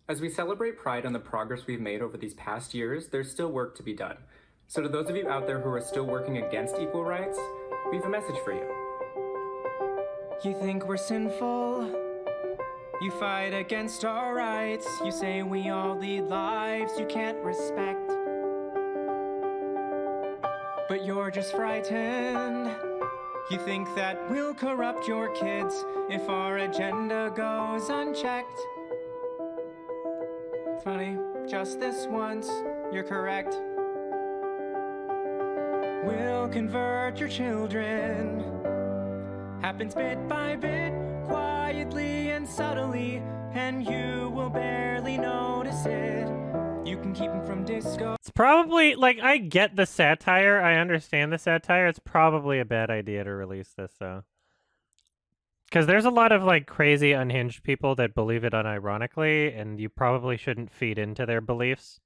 As we celebrate Pride and the progress we've made over these past years, there's still work to be done. So to those of you out there who are still working against equal rights, we have a message for you. You think we're sinful? You fight against our rights. You say we all lead lives you can't respect. But you're just frightened. You think that we'll corrupt your kids if our agenda goes unchecked. Funny, just this once, you're correct. We'll convert your children. Happens bit by bit, quietly and subtly, and you will barely notice it. You can keep them from disco. It's probably, like, I get the satire. I understand the satire. It's probably a bad idea to release this, though. Because there's a lot of, like, crazy, unhinged people that believe it unironically, and you probably shouldn't feed into their beliefs.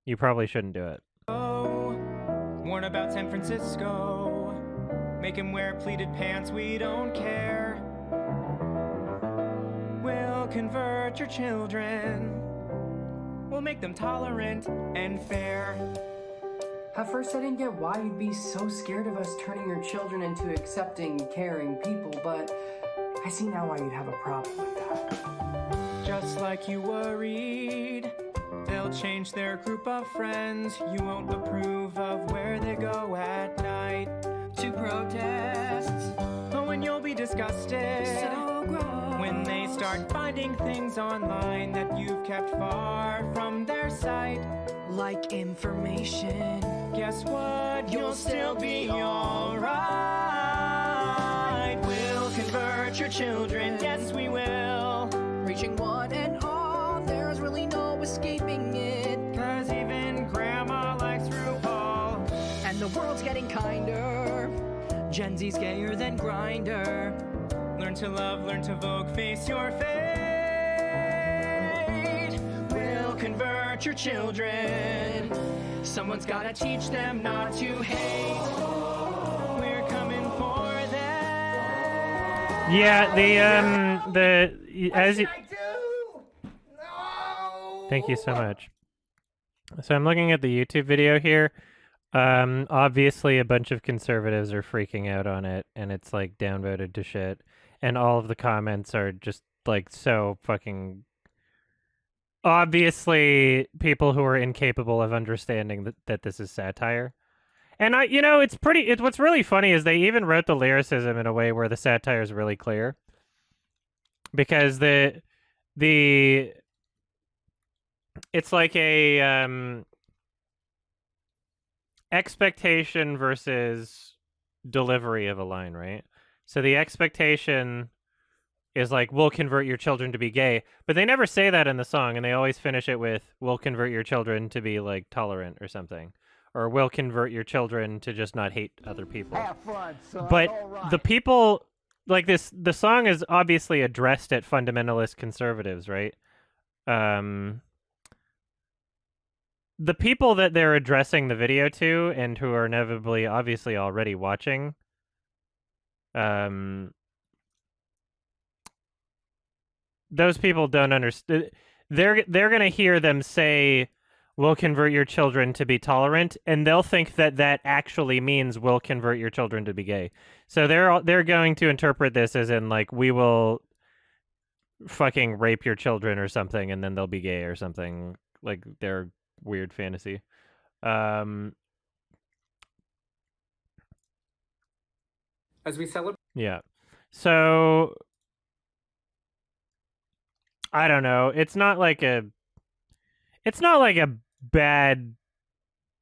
You probably shouldn't do it. Oh, warn about San Francisco. Make him wear pleated pants, we don't care. We'll convert your children. We'll make them tolerant and fair. At first I didn't get why you'd be so scared of us turning your children into accepting, caring people, but I see now why you'd have a problem with that. Just like you worried, they'll change their group of friends. You won't approve of where they go at night to protests. Oh, and you'll be disgusted. So gross. When they start finding things online that you've kept far from their sight. Like information. Guess what? You'll still be alright. We'll convert your children, yes we will. Reaching one and all, there's really no escaping it. 'Cause even grandma likes RuPaul. And the world's getting kinder. Gen Z's gayer than Grindr. Learn to love, learn to vogue, face your fate. We'll convert your children. Someone's gotta teach them not to hate. We're coming for them. Yeah, as you... Thank you so much. So I'm looking at the YouTube video here. Obviously a bunch of conservatives are freaking out on it, and it's like downvoted to shit. And all of the comments are just like so fucking obviously people who are incapable of understanding that this is satire. And what's really funny is they even wrote the lyricism in a way where the satire is really clear. Because it's like a expectation versus delivery of a line, right? So the expectation is like, we'll convert your children to be gay, but they never say that in the song, and they always finish it with, we'll convert your children to be like tolerant or something, or we'll convert your children to just not hate other people. Have fun, son. But right. the people like this, the song is obviously addressed at fundamentalist conservatives, right? The people that they're addressing the video to, and who are inevitably obviously already watching, those people don't understand. They're gonna hear them say, we'll convert your children to be tolerant, and they'll think that that actually means we'll convert your children to be gay. So they're going to interpret this as in, like, we will fucking rape your children or something, and then they'll be gay or something. Like, their weird fantasy. As we celebrate... Yeah. So I don't know. It's not like a bad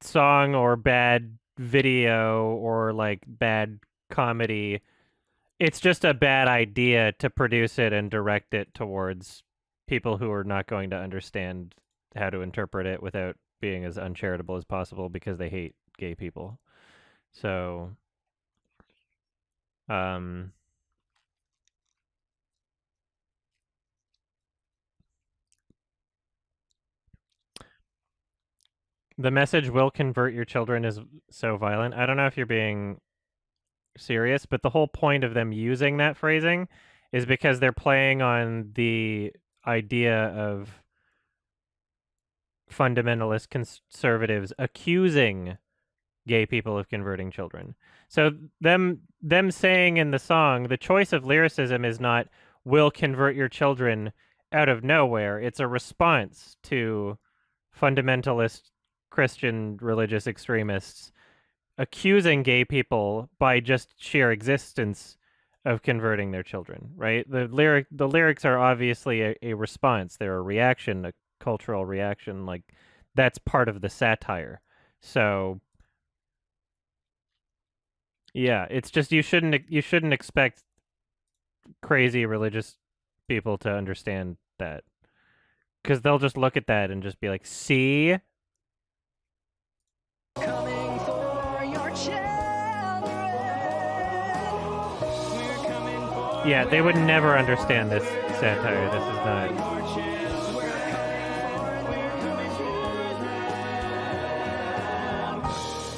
song or bad video or like bad comedy. It's just a bad idea to produce it and direct it towards people who are not going to understand how to interpret it without being as uncharitable as possible because they hate gay people. So the message will convert your children is so violent. I don't know if you're being serious, but the whole point of them using that phrasing is because they're playing on the idea of fundamentalist conservatives accusing gay people of converting children. So them saying in the song, the choice of lyricism is not "will convert your children" out of nowhere. It's a response to fundamentalist Christian religious extremists accusing gay people by just sheer existence of converting their children, right? The lyrics are obviously a response. They're a reaction, a cultural reaction. Like, that's part of the satire. So yeah, it's just you shouldn't expect crazy religious people to understand that, because they'll just look at that and just be like, see? Coming for your children. We're coming for Yeah, they would never understand this satire. This is not.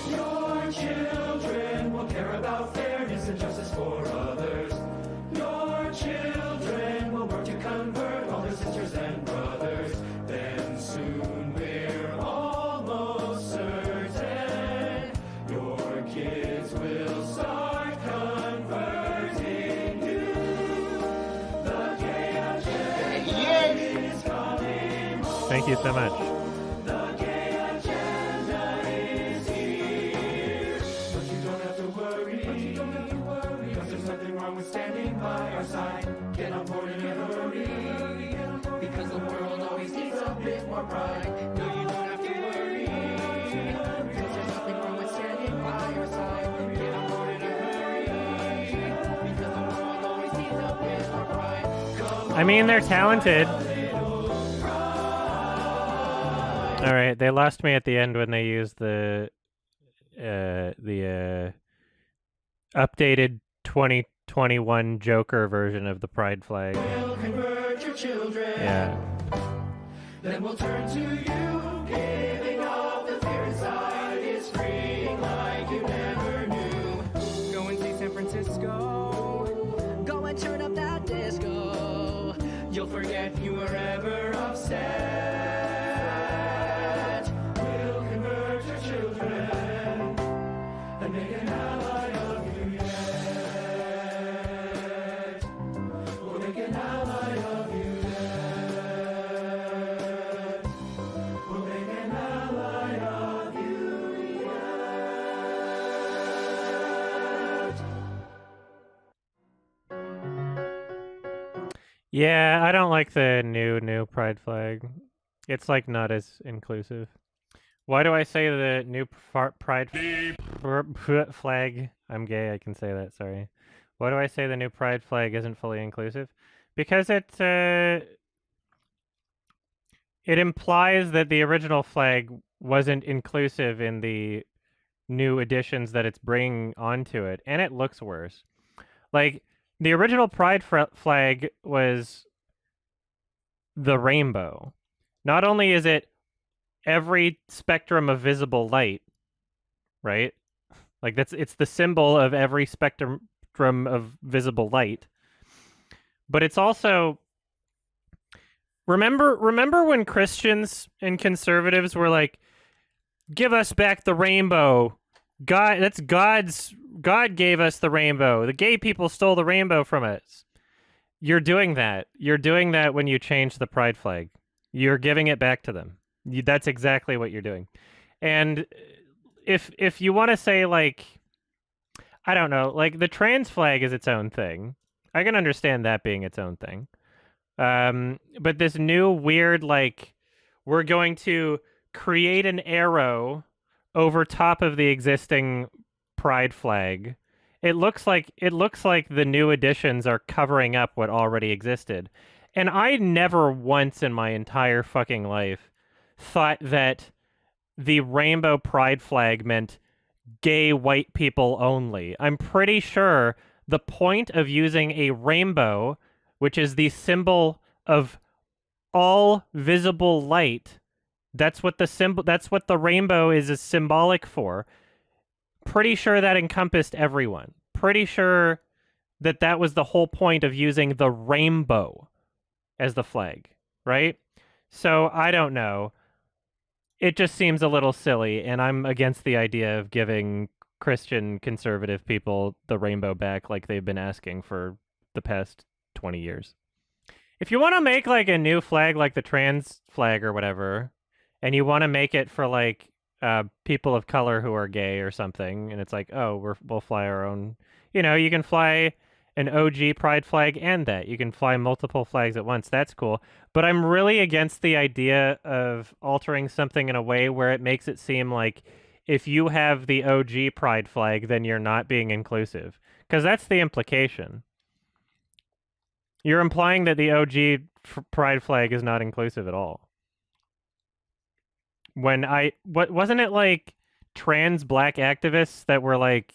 Your children will care about fairness and justice for others. Your children will work to convert all their sisters and brothers. Then soon we're almost certain your kids will start converting you. The gay agenda is coming home. Thank you so much. The gay agenda is here. But you don't have to worry. Because there's nothing wrong with standing by our side. Get on board in a hurry. Because the world always needs a bit more pride. No, you don't have to worry. Because there's nothing wrong with standing by our side. Get on board in a hurry. Because the world always needs a bit more pride. I mean, they're talented. All right, they lost me at the end when they used the updated 2021 Joker version of the pride flag. We'll convert your children. Yeah. Then we'll turn to you, giving up the fear inside is freeing like you never knew. Go and see San Francisco. Go and turn up that disco. You'll forget you were ever upset. We'll convert your children and make an ally of you yet. We'll make an ally of you yet. We'll make an ally of you yet. Yeah, I don't like the new pride flag. It's like not as inclusive. Why do I say the new pride flag? I'm gay, I can say that, sorry. Why do I say the new pride flag isn't fully inclusive? Because it implies that the original flag wasn't inclusive in the new additions that it's bringing onto it, and it looks worse. Like, the original pride flag was the rainbow. Not only is it every spectrum of visible light, right? Like, it's the symbol of every spectrum of visible light. But it's also, remember when Christians and conservatives were like, give us back the rainbow. God gave us the rainbow. The gay people stole the rainbow from us. You're doing that. You're doing that when you change the pride flag. You're giving it back to them. That's exactly what you're doing. And if you want to say, like, I don't know, like, the trans flag is its own thing. I can understand that being its own thing. But this new weird, like, we're going to create an arrow over top of the existing pride flag. It looks like the new additions are covering up what already existed. And I never once in my entire fucking life thought that the rainbow pride flag meant gay white people only. I'm pretty sure the point of using a rainbow, which is the symbol of all visible light, that's what the rainbow is symbolic for. Pretty sure that encompassed everyone. Pretty sure that was the whole point of using the rainbow as the flag. right? So I don't know. It just seems a little silly, and I'm against the idea of giving Christian conservative people the rainbow back like they've been asking for the past 20 years. If you want to make like a new flag like the trans flag or whatever, and you want to make it for like people of color who are gay or something, and it's like, oh, we'll fly our own. You can fly an OG pride flag and that. You can fly multiple flags at once. That's cool. But I'm really against the idea of altering something in a way where it makes it seem like if you have the OG pride flag, then you're not being inclusive. Because that's the implication. You're implying that the OG pride flag is not inclusive at all. What wasn't it like trans black activists that were like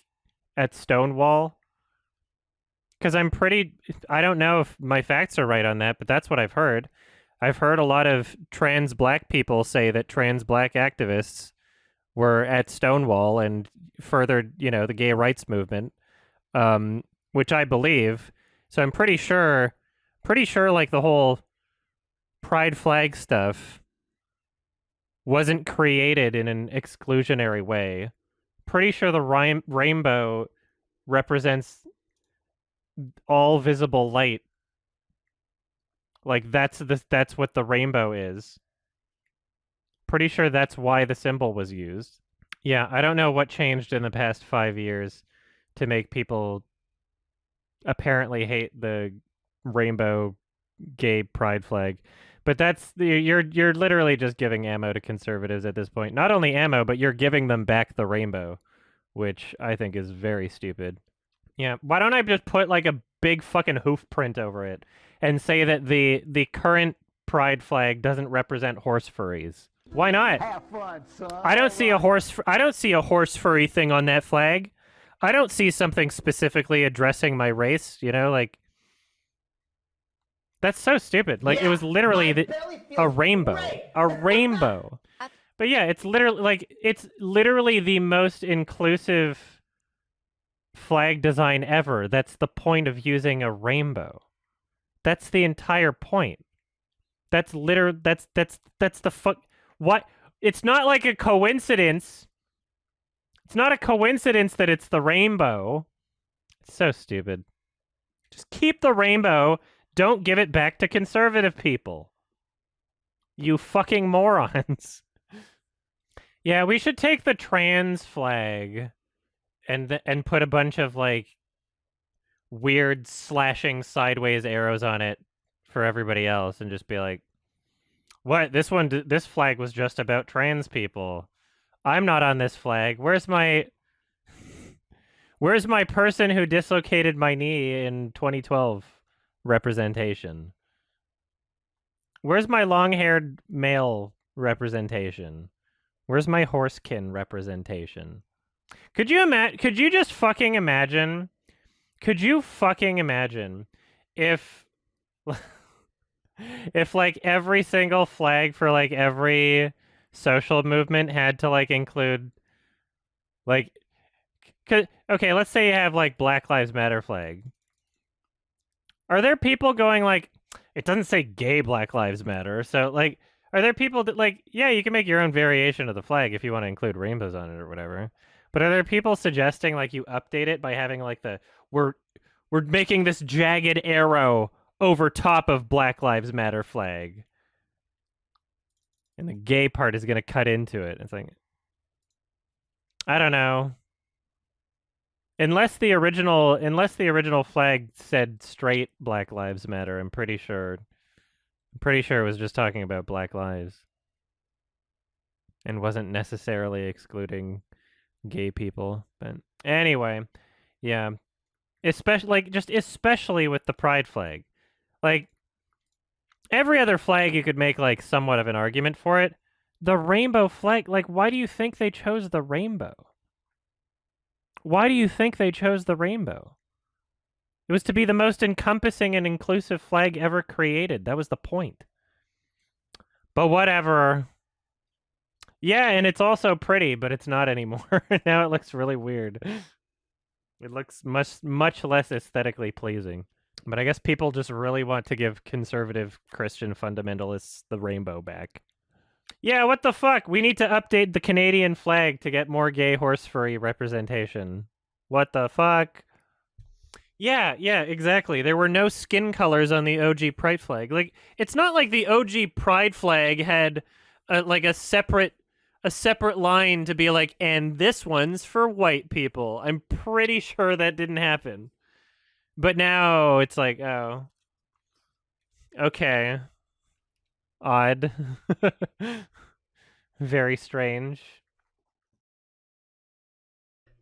at Stonewall? Because I don't know if my facts are right on that, but that's what I've heard. I've heard a lot of trans black people say that trans black activists were at Stonewall and furthered, the gay rights movement, which I believe. So I'm pretty sure like the whole pride flag stuff wasn't created in an exclusionary way. Pretty sure the rainbow represents all visible light. Like that's what the rainbow is. Pretty sure that's why the symbol was used. Yeah, I don't know what changed in the past 5 years to make people apparently hate the rainbow gay pride flag. But you're literally just giving ammo to conservatives at this point. Not only ammo, but you're giving them back the rainbow, which I think is very stupid. Yeah, why don't I just put like a big fucking hoof print over it and say that the current pride flag doesn't represent horse furries? Why not? Have fun, son. I don't see a horse furry thing on that flag. I don't see something specifically addressing my race, like that's so stupid. Like it was literally a rainbow. Great. A rainbow. But yeah, it's literally the most inclusive flag design ever. That's the point of using a rainbow. That's the entire point. That's the fuck. What? It's not like a coincidence. It's not a coincidence that it's the rainbow. It's so stupid. Just keep the rainbow. Don't give it back to conservative people. You fucking morons. Yeah, we should take the trans flag and put a bunch of like weird slashing sideways arrows on it for everybody else and just be like, what? This flag was just about trans people. I'm not on this flag. Where's my person who dislocated my knee in 2012 representation? Where's my long-haired male representation? Where's my horsekin representation? Could you just fucking imagine? Could you fucking imagine if if like every single flag for like every social movement had to like include like okay, let's say you have like Black Lives Matter flag. Are there people going like, it doesn't say gay Black Lives Matter, so like are there people that like, yeah, you can make your own variation of the flag if you want to include rainbows on it or whatever. But are there people suggesting like you update it by having like we're making this jagged arrow over top of Black Lives Matter flag, and the gay part is gonna cut into it? It's like, I don't know. Unless the original flag said straight Black Lives Matter, I'm pretty sure it was just talking about Black lives and wasn't necessarily excluding gay people. But anyway, yeah. Especially with the pride flag. Like every other flag you could make like somewhat of an argument for it. The rainbow flag, like why do you think they chose the rainbow? Why do you think they chose the rainbow? It was to be the most encompassing and inclusive flag ever created. That was the point. But whatever. Yeah, and it's also pretty, but it's not anymore. Now it looks really weird. It looks much less aesthetically pleasing. But I guess people just really want to give conservative Christian fundamentalists the rainbow back. Yeah, what the fuck? We need to update the Canadian flag to get more gay horse furry representation. What the fuck? Yeah, exactly. There were no skin colors on the OG Pride flag. Like, it's not like the OG Pride flag had like a separate line to be like, and this one's for white people. I'm pretty sure that didn't happen. But now it's like, oh, okay, odd, very strange.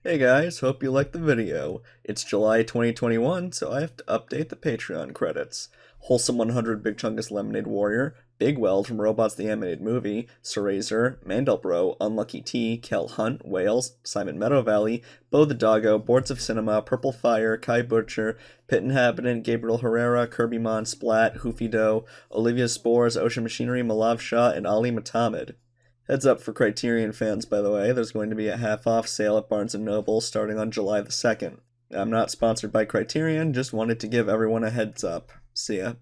Hey guys, hope you liked the video. It's July 2021, so I have to update the Patreon credits. Wholesome 100 Big Chungus Lemonade Warrior, Big Weld from Robots the Animated Movie, Serazer, Mandelbro, Unlucky T, Kel Hunt, Wales, Simon Meadow Valley, Bo the Doggo, Boards of Cinema, Purple Fire, Kai Butcher, Pit Inhabitant, Gabriel Herrera, Kirby Mon, Splat, Hoofy Doe, Olivia Spores, Ocean Machinery, Malav Shah, and Ali Matamid. Heads up for Criterion fans, by the way, there's going to be a half-off sale at Barnes & Noble starting on July the 2nd. I'm not sponsored by Criterion, just wanted to give everyone a heads up. See ya.